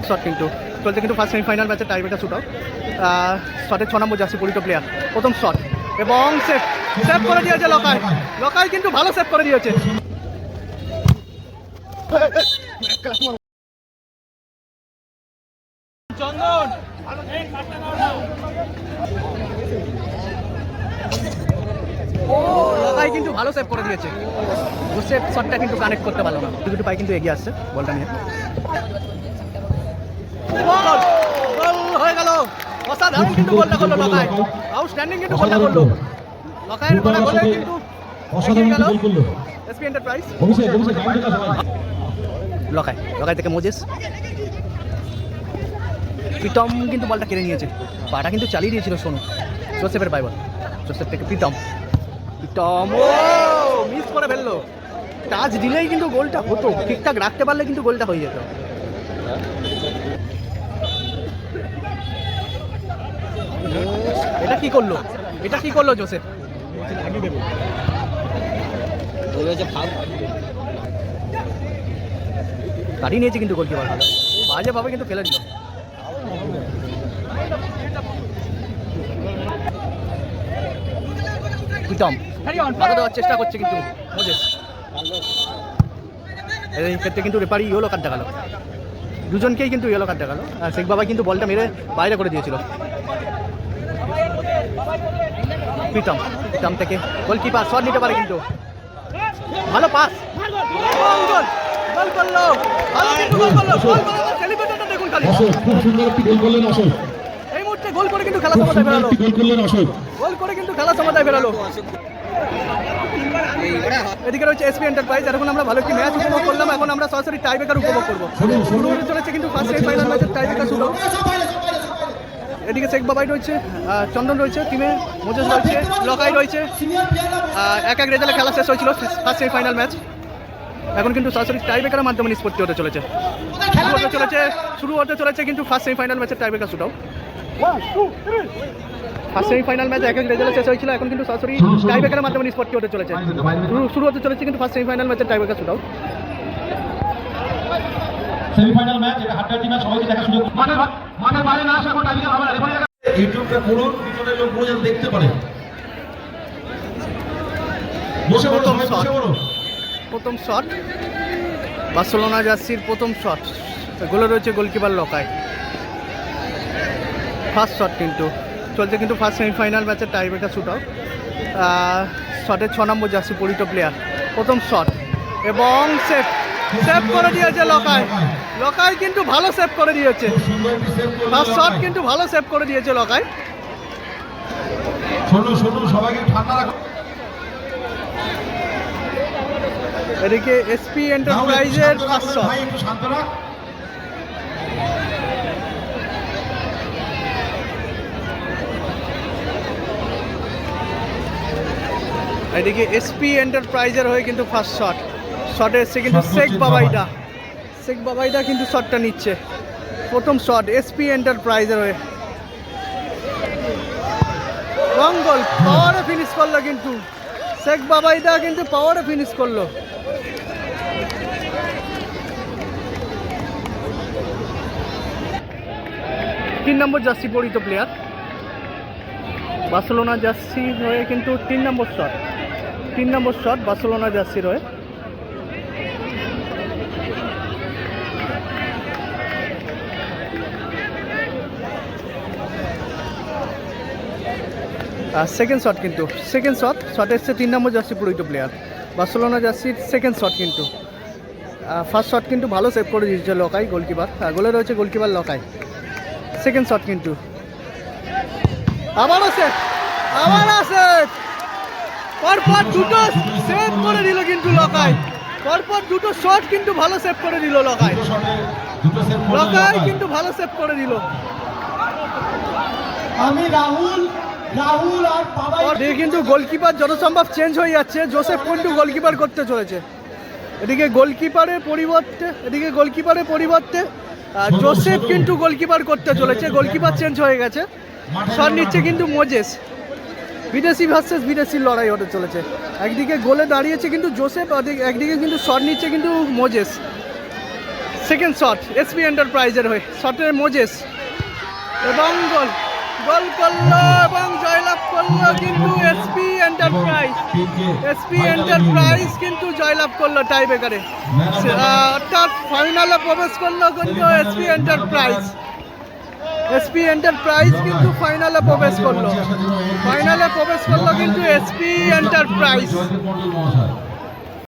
Shot কিন্তু চলছে কিন্তু ফার্স্ট সেমিফাইনাল ম্যাচের টাইব্রেকার শুট আউট। শটের 6 নম্বর জার্সি পরিত প্লেয়ার, প্রথম শট এবং সেভ করে দিয়েছে লকাই। লকাই কিন্তু ভালো সেভ করে দিয়েছে। চন্দন লকাই কিন্তু ভালো সেভ করে দিয়েছে। সেভ শটটা কিন্তু কানেক্ট করতে পারলো না। দুটো পাই কিন্তু এগিয়ে আসছে বলটা নিয়ে। গোল হয়ে গেল। অসাধারণ কিন্তু গোলটা করলো লকাই। আউটস্ট্যান্ডিং কিন্তু গোলটা করলো লকাইয়ের গোলে কিন্তু অসাধারণ গোল করলো এসপি এন্টারপ্রাইজ। লকাই থেকে মোজেস, প্রীতম কিন্তু বলটা কেড়ে নিয়েছে। পাটা কিন্তু চালিয়ে দিয়েছিল সোনু। জোসেফের পাই বল, জোসেফ থেকে প্রীতম মিস করে ফেললো। টাচ দিলেই কিন্তু গোলটা হতো, ঠিকঠাক রাখতে পারলে কিন্তু গোলটা হয়ে যেত। এটা কি করলো জোসেফ? কাটিয়ে নিয়েছে কিন্তু গোলকিপার বাজে ভাবে কিন্তু ফেলে দিল। প্রীতম বাধা দেওয়ার চেষ্টা করছে কিন্তু মোজেস। এই ক্ষেত্রে কিন্তু রেফারি ইয়েলো কার্ড দেখালো, দুজনকেই কিন্তু ইয়েলো কার্ড দেখালো। আর শেখ বাবা কিন্তু বলটা মেরে বাইরে করে দিয়েছিল। প্রীতম থেকে গোলকিপার শট নিতে পারে কিন্তু ভালো পাস, গোল করলো। এই মুহূর্তে গোল করে কিন্তু খেলা সমাধায় বেরালো। এদিকে রয়েছে এসপি এন্টারপ্রাইজ। এখন আমরা ভালো একটি ম্যাচ উপভোগ করলাম। এখন আমরা সরাসরি টাইব্রেকার উপভোগ করবো। শুরু হতে চলেছে কিন্তু ফার্স্ট সেমিফাইনাল ম্যাচের টাইব্রেকার শুরু। এদিকে শেখ বাবাই রয়েছে, চন্দন রয়েছে টিমে, মোজেস রয়েছে, লকাই রয়েছে। এক রেজাল্টে খেলা শেষ হয়েছিল ফার্স্ট সেমিফাইনাল ম্যাচ। এখন কিন্তু সরাসরি টাইব্রেকারের মাধ্যমে নিষ্পত্তি হতে চলেছে। শুরু হতে চলেছে কিন্তু ফার্স্ট সেমিফাইনাল ম্যাচের tiebreaker shoot out. First semifinal match এক রেজাল্টে শেষ হয়েছিল। এখন কিন্তু সরাসরি টাইব্রেকারের মাধ্যমে নিষ্পত্তি হতে চলেছে। শুরু হতে চলেছে কিন্তু ফার্স্ট সেমিফাইনাল ম্যাচের tiebreaker shoot out. Semifinal match, এটা হাড্ডাহাড্ডি ম্যাচ, সবাইকে দেখার সুযোগ। মাঠের বাইরে না আসা এখন টাইব্রেকার হবে না। ইউটিউবটা খুলুন, পিছনের লোক বোঝেন দেখতে পারে। প্রথম শট বার্সেলোনা জার্সির প্রথম শট। গোলে রয়েছে গোলকিপার লকাই। ফার্স্ট শট কিন্তু চলছে কিন্তু ফার্স্ট সেমিফাইনাল ম্যাচের টাইব্রেকার শুট আউট। শটের 6 নম্বর জার্সি পরিত প্লেয়ার, প্রথম শট এবং সেভ করে দিয়েছে লকাই কিন্তু ভালো সেভ করে দিয়েছে। ফার্স্ট শট কিন্তু ভালো সেভ করে দিয়েছে লকাই। এদিকে এসপি এন্টারপ্রাইজের ফার্স্ট শট। এদিকে এসপি এন্টারপ্রাইজের হয়ে কিন্তু ফার্স্ট শটে এসছে কিন্তু শেখ বাবাইদা কিন্তু শটটা নিচ্ছে। প্রথম শট এসপি এন্টারপ্রাইজের হয়ে, রং গোল, পাওয়ারে ফিনিশ করলো কিন্তু শেখ বাবাইদা কিন্তু পাওয়ারে ফিনিশ করলো। তিন নম্বর জার্সি পরিত প্লেয়ার, বার্সেলোনা জার্সির হয়ে কিন্তু 3 নম্বর শট বার্সেলোনা জার্সির হয়ে। সেকেন্ড শট এসছে 3 নম্বর জার্সি পরিত প্লেয়ার, বার্সেলোনা জার্সির সেকেন্ড শট কিন্তু। ফার্স্ট শট কিন্তু ভালো সেভ করে দিয়েছে লকাই গোলকিপার। গোলে রয়েছে গোলকিপার লকাই। সেকেন্ড শট কিন্তু আবার পরপর দুটো সেভ করে দিল কিন্তু লকাই। পরপর দুটো শট কিন্তু ভালো সেভ করে দিল লকাই কিন্তু ভালো সেভ করে দিল। আমি রাহুল আর বাবাই কিন্তু গোলকিপার যতসম্ভব চেঞ্জ হয়ে যাচ্ছে। জোসেফ কিন্তু গোলকিপার করতে চলেছে। এদিকে গোলকিপারের পরিবর্তে জোসেফ কিন্তু গোলকিপার করতে চলেছে। গোলকিপার চেঞ্জ হয়ে গেছে। শট নিচ্ছে কিন্তু মোজেস। বিদেশি ভার্সেস বিদেশির লড়াই হতে চলেছে। একদিকে গোলে দাঁড়িয়েছে কিন্তু জোসেফ, একদিকে কিন্তু শট নিচ্ছে কিন্তু মোজেস। সেকেন্ড শট এসপি এন্টারপ্রাইজের হয়ে, শটের মোজেস এবং গোল করলো এবং জয়লাভ করলো কিন্তু এসপি এন্টারপ্রাইজ। এসপি এন্টারপ্রাইজ কিন্তু জয়লাভ করলো টাই ব্রেকারে, অর্থাৎ ফাইনালে প্রবেশ করলো কিন্তু এসপি এন্টারপ্রাইজ। এসপি এন্টারপ্রাইজ কিন্তু ফাইনালে প্রবেশ করলো কিন্তু এসপি এন্টারপ্রাইজ।